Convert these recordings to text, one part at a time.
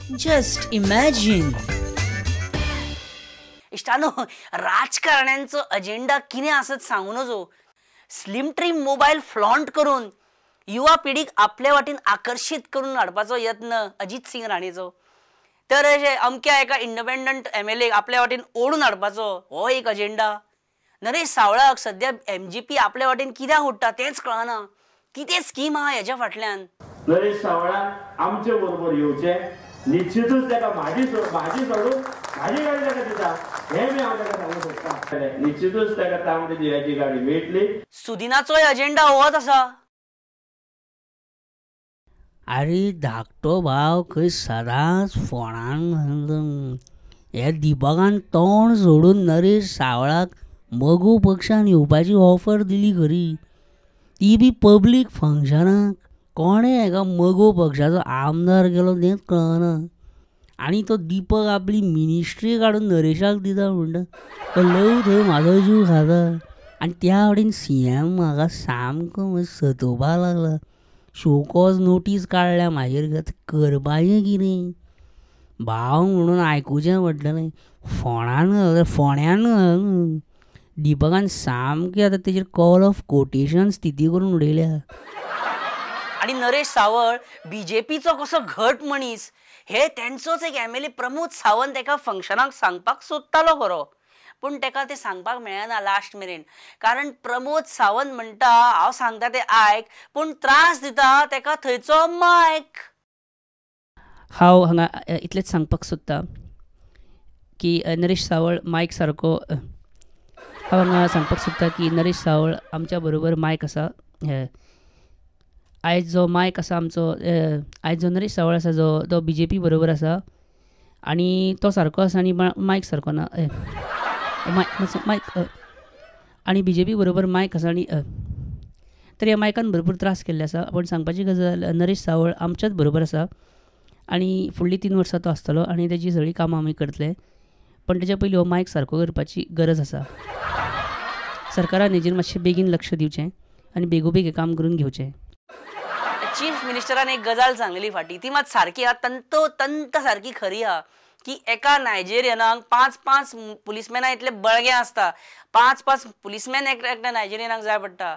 Just imagine. इष्टानो राजकारण्यांचं agenda किने असत सांगू नजो. स्लिम ट्रिम मोबाईल फ्लॉन्ट करून युवा पिढीक आपल्या वाटेन आकर्षित करून हाडपाचो यत्न अजित सिंग राणेचो. तर अमक्या एका इंडिपेंडंट MLA आपल्या वाटेन ओढून हाडपाचो हो एक अजेंडा. नरेश सावळाक सध्या MGP आपल्या वाटेन कित्याक ओडटा तेच कळना. कितें स्कीम आहा हेच्या फाटल्यान. नरेश सावळाक आमचे बरोबर येवचे निश्चितच त्याला भाजी सोडून भाजी गाडी ताका दिता हे मी हांव ताका सांगूंक सोदता. निश्चितच ताका तांबडी दिव्याची गाडी मेळटली. सुदिनाचोय अजेंडा होच आसा. अरे धाकटो भाव खंय सदांच फोणान घालता. हे दिपकान तोंड सोडून नरेश सावळाक मगो पक्षान येवपाची ऑफर दिली खरी, ती बी पब्लीक फंक्शनाक. कोणें हेका मगो पक्षाचो आमदार केलो तेंच कळना. आनी तो दिपक आपली मिनिस्ट्री काडून नरेशाक दिता म्हणटा तो लव थंय म्हाजो जीव खाता. आनी त्या वटेन CM म्हाका सामको सतोवपाक लागला. शोकॉज नोटीस काडल्या म्हाजेर करपाचें कितें. भाव म्हणून आयकुचें पडटलें. फोण्यान दिपकान सामकें आतां तेजेर कॉल ऑफ कोटेशन स्थिती करून उडयल्या. आणि नरेश सावळ BJPचो कसो घट मनीस हे त्यांचोच एक MLA प्रमोद सावंत एका फंक्शनाक सांगपाक सोदतालो खरो, पण तेका ते सांगपाक मेळना लास्ट मेरेन. कारण प्रमोद सावंत म्हणटा हांव सांगता ते आयक पण त्रास दिता तेका थंयचो मायक. हांव हांगा इतलेंच सांगपाक सोदतां की नरेश सावळ मायक सारको. हांव हांगा सांगपाक सोदतां की नरेश सावळ आमच्या बरोबर मायक आसा. आयज जो मायक आसा आमचो, आयज जो नरेश सावळ आसा जो तो BJP बरोबर आसा आनी तो सारको आसा आनी मायक सारको ना. मायक आनी BJP बरोबर मायक आसा आनी तर ह्या मायकान भरपूर त्रास केल्ले आसा. पण सांगपाची गजाल नरेश सावळ आमच्याच बरोबर आसा आनी फुडलीं 3 वर्सां तो आसतलो आनी तेजी सगळीं कामां आमी करतले. पण तेच्या पयलीं हो मायक सारको करपाची गरज आसा. सरकारान हेजेर मातशें बेगीन लक्ष दिवचें आनी बेगोबेग हें काम करून घेवचें. चीफ मिनिस्टरान एक गजाल सांगली फाटी, ती मात सारकी आहा, तंत सारकी खरी आहा की एका नायजेरियनाक 5 पुलिसमॅना इतले बळगे आसता. 5 पुलिसमॅन एकट्या नायजेरियनाक जाय पडटा.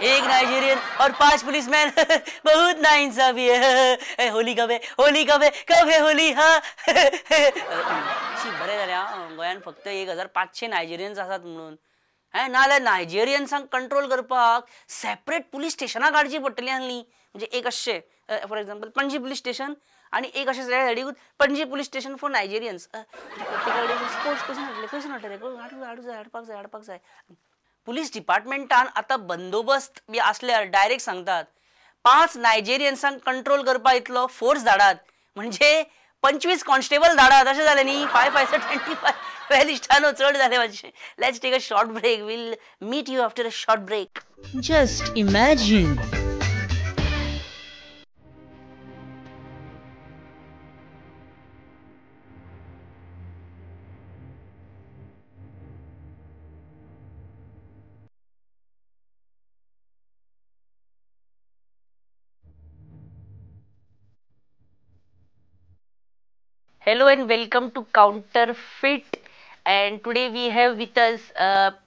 एक नाइजीरियन और 5 पुलिसमैन बहुत नाइंसाफी है. होली कब है होली. हाँ बरें जालें गोंयान फक्त 1500 नायजेरियन्स आसात म्हणून. नाल्यार नायजेरियन्सांक कंट्रोल करपाक सेपरेट पुलीस स्टेशनां काडची पडटलीं आसलीं. म्हणजे एक अशें for example Panaji police station आनी एक अशें सायडीकूच Panaji police station for Nigerians. Sports खंयसून हाडपाक जाय. पुलीस डिपार्टमेंटान आता बंदोबस्त बी असल्यार डायरेक्ट सांगतात 5 नायजेरियन्सांक कंट्रोल करपा इतलो फोर्स धाडात म्हणजे 25 कॉन्स्टेबल धाडात. अशें जालें न्ही. 5 25 वेल इश्टानो चड जालें मातशें. Let's take a short break. We'll meet you after a short break. Just imagine. Hello and welcome to Counterfeit, and today we have with us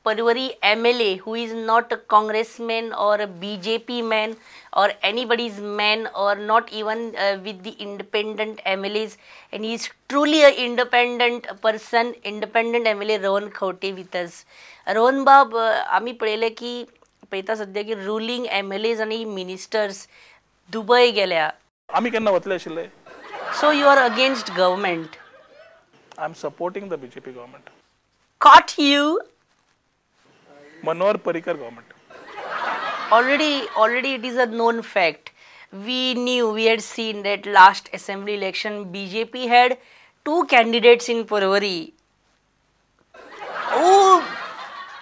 Parwari MLA who is not a congressman or a BJP man or anybody's man or not even with the independent MLAs, and he is truly an independent person, independent MLA Rohan Khawte with us. Rohan Bab, आम्ही पळयता सध्या की ruling MLAs आणि ministers Dubai गेल्या. आम्ही केन्ना वतले आशिल्ले. So you are against government. I'm supporting the BJP government. Caught you. Manohar Parrikar government. Already it is a known fact. We had seen that last assembly election BJP had 2 candidates in Parwari. Oh,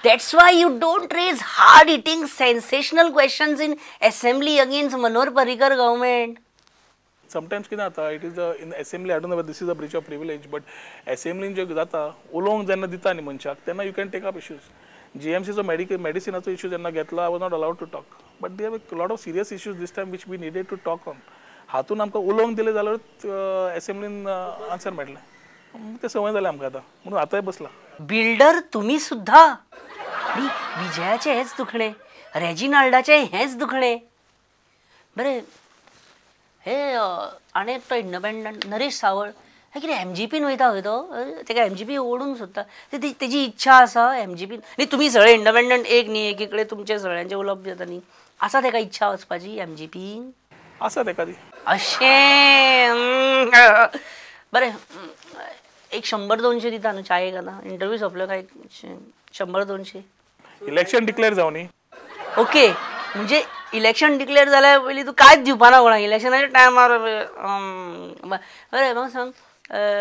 that's why you don't raise hard-hitting sensational questions in assembly against Manohar Parrikar government. Sometimes कितें जाता it is in assembly I don't know this is a breach of privilege but असेंब्लीन जे जाता उलोवंक जेन्ना दिता न्ही मनशाक तेन्ना you can take up issues जीएमसीचो मेडिसिनाचो इश्यू जेन्ना घेतला I was not allowed to talk but they have a lot of serious issues this time which we needed to talk on हातून आमकां उलोवंक दिलें जाल्यार असेंब्लीन आन्सर मेळटलें तें संवय जालें आमकां आतां म्हणून आतांय बसला बिल्डर तुम्ही सुद्धा आणि विजयाचे हेच दुखणे रेजिनाल्डाचे हेच दुखणे बरे हे आनी एकटो इंडिपेंडंट नरेश सावळ हे कितें एमजीपीन वयता खंय तो तेका एमजीपी ओडूंक सोदता तेजी इच्छा आसा एमजीपीन न्ही तुमी सगळे इंडिपेंडंट एक न्ही एकीकडे तुमचे सगळ्यांचे उलोवप जाता न्ही आसा तेका इच्छा वचपाची एमजीपीन आसा तेका ती अशें बरें एक 100-200 दिता न्हू चायेक आतां इंटरव्यू सोंपलो काय 100-200 इलेक्शन डिक्लेअर जावन न्ही ओके म्हणजे इलेक्शन डिक्लेअर जाल्यार पयलीं तूं कांयच दिवपाना कोणाक इलेक्शनाच्या टायमार बरें म्हाका सांग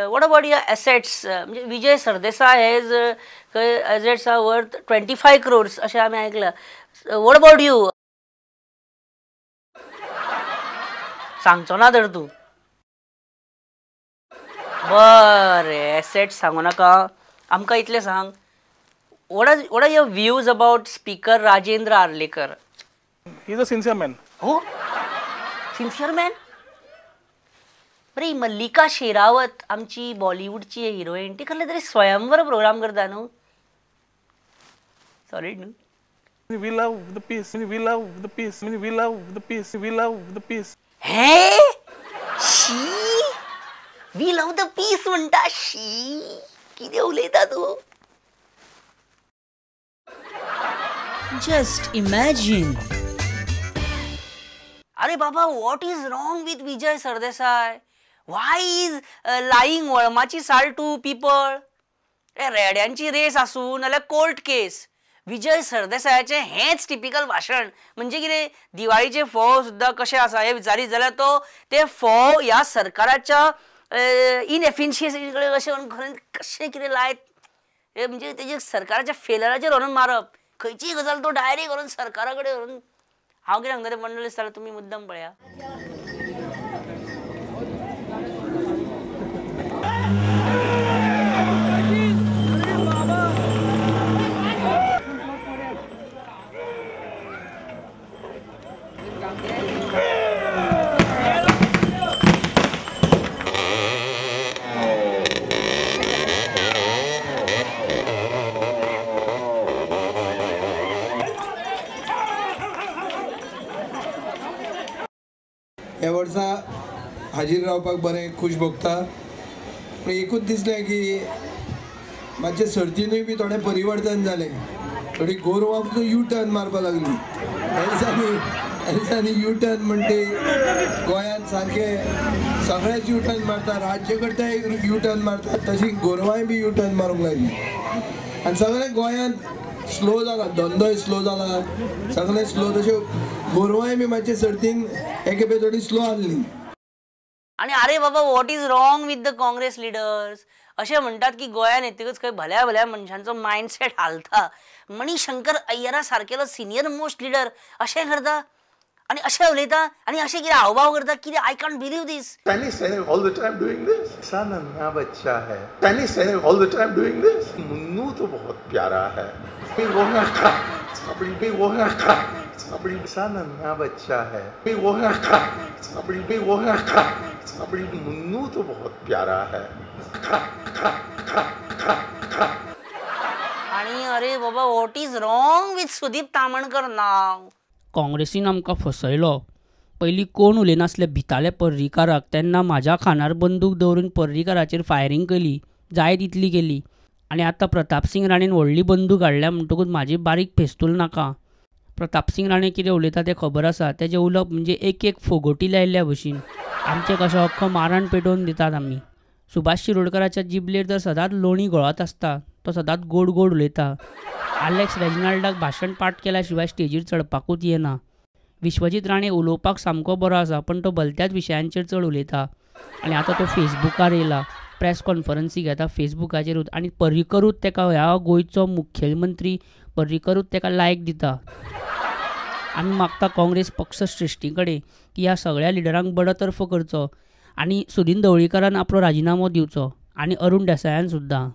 वॉट अबाउट युअर एसेट्स म्हणजे Vijay Sardesai has assets are worth 25 crores अशें आमी आयकलां वॉट अबाउट यू सांगचो ना तर तूं बरें एसेट्स सांगू नाका आमकां इतलें सांग what are your views about Speaker Rajendra Arlekar? He is a sincere man हो सिन्सियर मॅन बरे मल्लिका शेरावत आमची बॉलिवूडची हिरोईन ती कसले तरी स्वयंवर प्रोग्राम करता न्हू सॉलिड न्हू we love the peace we love the peace we love the peace we love the peace हे शी वी लव द पीस म्हणटा शी कितें उलयता तूं Just imagine. अरे बाबा what is wrong with Vijay Sardesai why is lying वळमाची साल टू पीपल रेड्यांची रेस आसूं नाल्यार कोर्ट केस विजय सरदेसायाचे हेच टिपिकल भाशण म्हणजे कितें दिवाळीचे फोव सुद्दां कशें आसा हे विचारीत जाल्यार तो ते फोव ह्या सरकाराच्या इनएफिशियन्सी कडेन कशें कितें लायत म्हणजे तेजे सरकाराच्या फेलराचेर व्हरून मारप खंयची गजाल तो डायरेक्ट व्हरून सरकारा कडेन व्हरून हांव कितें सांगता तें मंडळी जाल्यार तुमी मुद्दम पळया ह्या वर्सा हाजीर रावपाक बरें खूश भोगता पूण एकूच दिसलें की मातशें सर्तीनूय बी थोडें परिवर्तन जालें थोडी गोरवां पसून यू टर्न मारपाक लागली ह्या दिसांनी यू टर्न म्हणटे गोंयांत सारके सगळेच यू टर्न मारता राज्य करता यू टर्न मारतात तशी गोरवांय बी यू टर्न मारूंक लागली आनी सगळें गोंयांत स्लो जाला धंदोय स्लो जाला सगळें स्लो तश्यो गोरवांय बी मातशे सर्तीन एके पे थोडी स्लो आसली आणि अरे बाबा what is wrong with the Congress leaders असे म्हणतात की गोंयान येतकच खंय भल्या भल्या मनशांचो मायंडसेट हालता मणिशंकर अय्यरा सारकेलो सिनियर मोस्ट लिडर अशें करता आणि अशें उलयता आणि अशें कितें हावभाव करता कितें I can't believe this Chinese saying all the time doing this. ऐसा नन्हा बच्चा है. Chinese saying all the time doing this. Munnu तो बहुत प्यारा है. भी वो है खा. सबड़ी भी वो है खा. सबड़ी ऐसा नन्हा बच्चा है. भी वो है खा. सबड़ी भी वो है खा. सबड़ी मुन्नू तो बहुत प्यारा है. खा खा खा खा खा. आणि अरे बाबा what is wrong with Sudip Tamankar नाव काँग्रेसीन आमकां फसयलो पयलीं कोण उलयनासले भिताले पर्रीकाराक तेन्ना म्हाज्या खानार बंदूक दवरून पर्रीकाराचेर फायरींग केली जाय तितली केली आनी आतां प्रताप सिंग राणेन व्हडली बंदूक हाडल्या म्हणटकूच म्हाजी बारीक फेस्तूल नाका प्रताप सिंग राणे कितें उलयता तें खबर आसा तेजें उलोवप म्हणजे एक एक फोगोटी लायिल्ल्या भशेन आमचें कशें अख्खो मारण पेटोवन दितात आमी सुभाष शिरोडकराच्या जिबलेर तर सदांच लोणी गळत आसता तो सदांच गोड गोड उलयता आलेक्स रेजिनाल्डाक भाशण पाठ केल्या शिवाय स्टेजीर चडपाकूच येना विश्वजीत राणे उलोवपाक सामको बरो आसा पण तो भलत्याच विशयांचेर चड उलयता आनी आतां तो फेसबुकार येयला प्रेस कॉन्फरन्सी घेता फेसबुकाचेरूच आनी पर्रीकरूच तेका ह्या गोंयचो मुखेलमंत्री पर्रीकरूच तेका लायक दिता आमी मागता काँग्रेस पक्ष श्रेश्ठी कडेन की ह्या सगळ्या लिडरांक बडतर्फ करचो आनी सुदीन ढवळीकरान आपलो राजिनामो दिवचो आनी अरुण देसायान सुद्दां.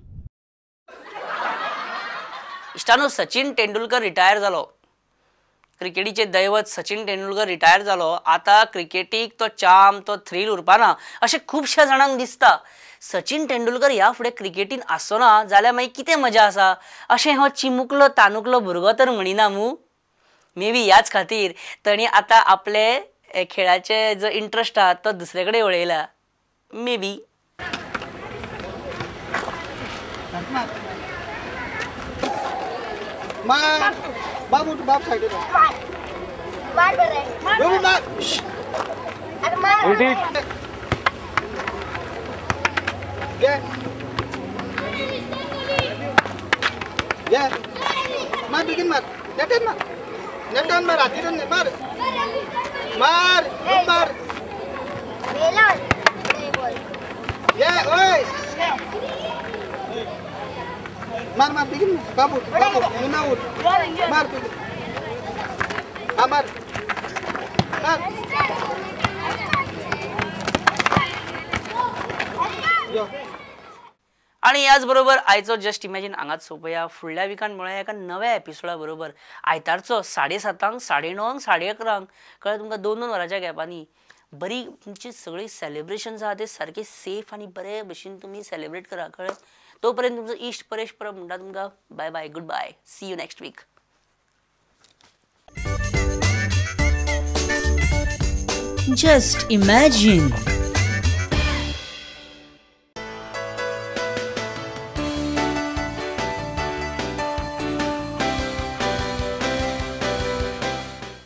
इश्टानो, सचिन तेंडुलकर रिटायर जालो. क्रिकेटीचे दैवत सचिन तेंडुलकर रिटायर जालो. आता क्रिकेटीक तो चाम, तो थ्रील उरपाना अशें खुबश्या जाणांक दिसता. सचिन तेंडुलकर ह्या फुडें क्रिकेटीन आसना जाल्यार मागीर कितें मजा आसा अशें हो चिमुकलो तानुकलो भुरगो तर म्हणिना मू. मे बी ह्याच खातीर ताणी आतां आपले खेळाचे जो इंट्रस्ट आहा तो दुसरे कडेन वळयला. May be. बाबू बाप साइड मार बरे मार अरे मार ये मार बिगिन मार नेटन मार आधी मार मार मार बेला ये ओए मार मार बिगिन बाबू मुन्ना उठ मार बिगिन मार मार आणि याच बरोबर आयचो जस्ट इमॅजिन हांगाच सोंपया. फुडल्या विकान मेळुया एका नव्या एपिसोडा बरोबर आयतारचो 7:30, 9:30, 11:30 कळ्ळें तुमकां. 2-2 वरांच्या गॅपांनी बरी तुमची सगळी सेलिब्रेशन्स आहा ते सारके सेफ आनी बरे भशेन तुमी सेलिब्रेट करा. कळ्ळें. तोपर्यंत तुमचो इश्ट परेश परब म्हणटा तुमकां bye bye, good bye, see you next week. Just imagine.